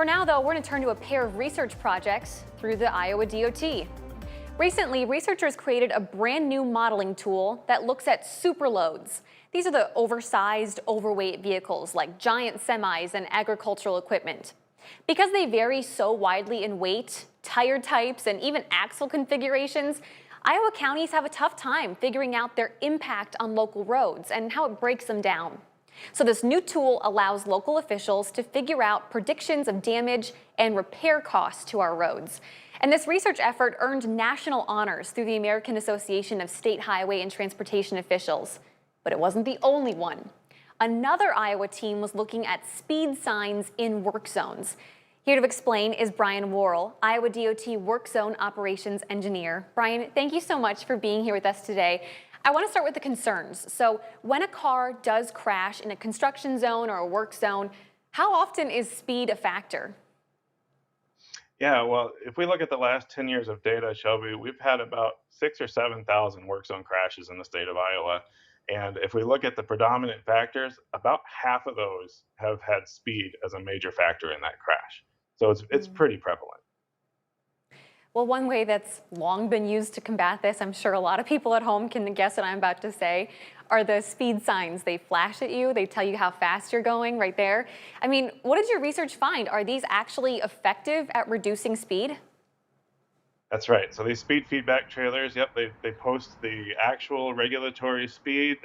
For now, though, we're going to turn to a pair of research projects through the Iowa DOT. Recently, researchers created a brand new modeling tool that looks at superloads. These are the oversized, overweight vehicles like giant semis and agricultural equipment. Because they vary so widely in weight, tire types, and even axle configurations, Iowa counties have a tough time figuring out their impact on local roads and how it breaks them down. So this new tool allows local officials to figure out predictions of damage and repair costs to our roads. And this research effort earned national honors through the American Association of State Highway and Transportation Officials. But it wasn't the only one. Another Iowa team was looking at speed signs in work zones. Here to explain is Brian Worrel, Iowa DOT Work Zone Operations Engineer. Brian, thank you so much for being here with us today. I want to start with the concerns. So when a car does crash in a construction zone or a work zone, how often is speed a factor? Yeah, well, if we look at the last 10 years of data, Shelby, we've had about 6 or 7,000 work zone crashes in the state of Iowa. And if we look at the predominant factors, about half of those have had speed as a major factor in that crash. So it's pretty prevalent. Well, one way that's long been used to combat this, I'm sure a lot of people at home can guess what I'm about to say, are the speed signs. They flash at you, they tell you how fast you're going right there. I mean, what did your research find? Are these actually effective at reducing speed? That's right. So these speed feedback trailers, yep, they post the actual regulatory speed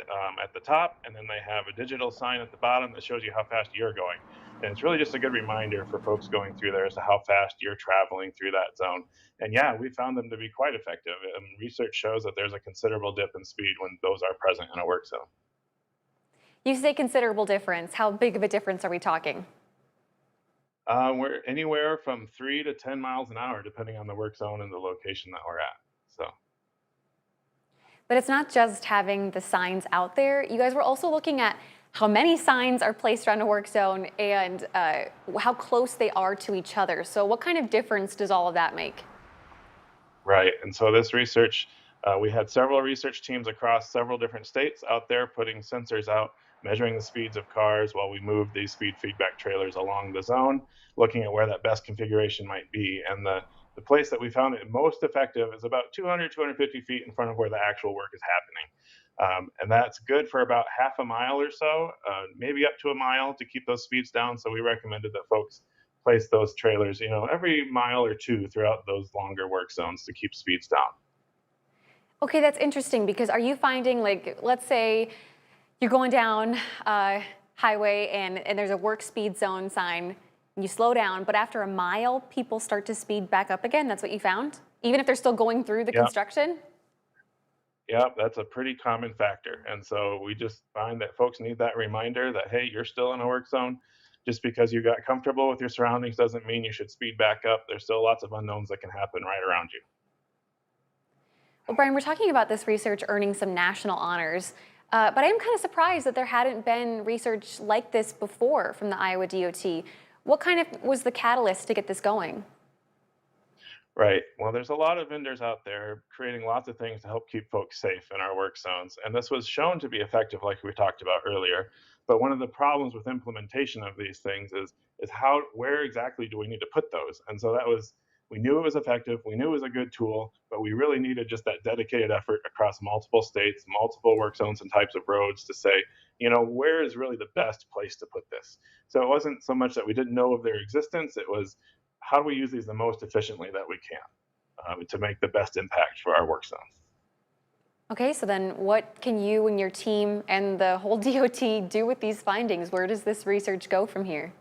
at the top, and then they have a digital sign at the bottom that shows you how fast you're going. And it's really just a good reminder for folks going through there as to how fast you're traveling through that zone. And yeah, we found them to be quite effective. Research shows that there's a considerable dip in speed when those are present in a work zone. You say considerable difference. How big of a difference are we talking? We're anywhere from 3 to 10 miles an hour, depending on the work zone and the location that we're at. So. But it's not just having the signs out there. You guys were also looking at how many signs are placed around a work zone and how close they are to each other. So what kind of difference does all of that make? Right. And so this research, we had several research teams across several different states out there putting sensors out, measuring the speeds of cars while we moved these speed feedback trailers along the zone, looking at where that best configuration might be. And the place that we found it most effective is about 200, 250 feet in front of where the actual work is happening. And that's good for about half a mile or so, maybe up to a mile to keep those speeds down. So we recommended that folks place those trailers, every mile or two throughout those longer work zones to keep speeds down. Okay, that's interesting because are you finding, like, let's say you're going down a highway and there's a work speed zone sign, and you slow down, but after a mile, people start to speed back up again. That's what you found? Even if they're still going through the Yep. construction? Yep, that's a pretty common factor. And so we just find that folks need that reminder that, hey, you're still in a work zone. Just because you got comfortable with your surroundings doesn't mean you should speed back up. There's still lots of unknowns that can happen right around you. Well, Brian, we're talking about this research earning some national honors, but I am kind of surprised that there hadn't been research like this before from the Iowa DOT. What kind of was the catalyst to get this going? Right. Well, there's a lot of vendors out there creating lots of things to help keep folks safe in our work zones. And this was shown to be effective, like we talked about earlier. But one of the problems with implementation of these things is where exactly do we need to put those? And so we knew it was effective, we knew it was a good tool, but we really needed just that dedicated effort across multiple states, multiple work zones and types of roads to say, where is really the best place to put this? So it wasn't so much that we didn't know of their existence, it was how do we use these the most efficiently that we can to make the best impact for our work zones. Okay, so then what can you and your team and the whole DOT do with these findings? Where does this research go from here?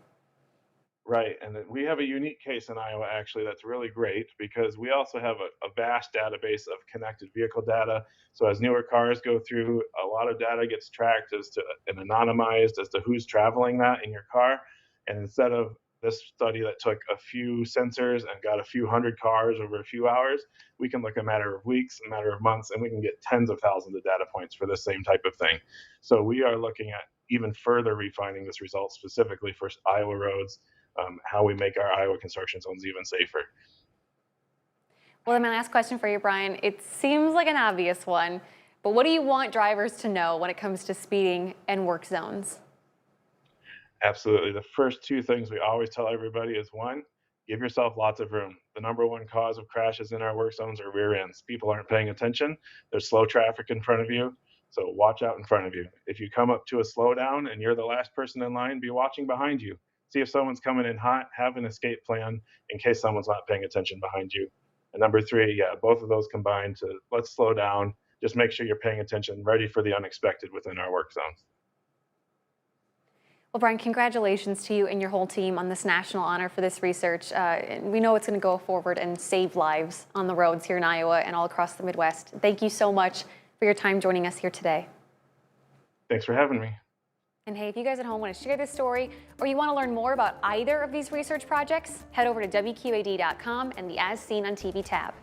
Right, and we have a unique case in Iowa actually that's really great because we also have a vast database of connected vehicle data. So as newer cars go through, a lot of data gets tracked as to and anonymized as to who's traveling that in your car. And instead of this study that took a few sensors and got a few hundred cars over a few hours, we can look a matter of weeks, a matter of months, and we can get tens of thousands of data points for the same type of thing. So we are looking at even further refining this result specifically for Iowa roads, how we make our Iowa construction zones even safer. Well, then my last question for you, Brian, it seems like an obvious one, but what do you want drivers to know when it comes to speeding and work zones? Absolutely. The first two things we always tell everybody is one, give yourself lots of room. The number one cause of crashes in our work zones are rear ends. People aren't paying attention. There's slow traffic in front of you. So watch out in front of you. If you come up to a slowdown and you're the last person in line, be watching behind you. See if someone's coming in hot, have an escape plan in case someone's not paying attention behind you. And number three, yeah, both of those combined to let's slow down. Just make sure you're paying attention, ready for the unexpected within our work zones. Well, Brian, congratulations to you and your whole team on this national honor for this research. And we know it's going to go forward and save lives on the roads here in Iowa and all across the Midwest. Thank you so much for your time joining us here today. Thanks for having me. And hey, if you guys at home want to share this story or you want to learn more about either of these research projects, head over to WQAD.com and the As Seen on TV tab.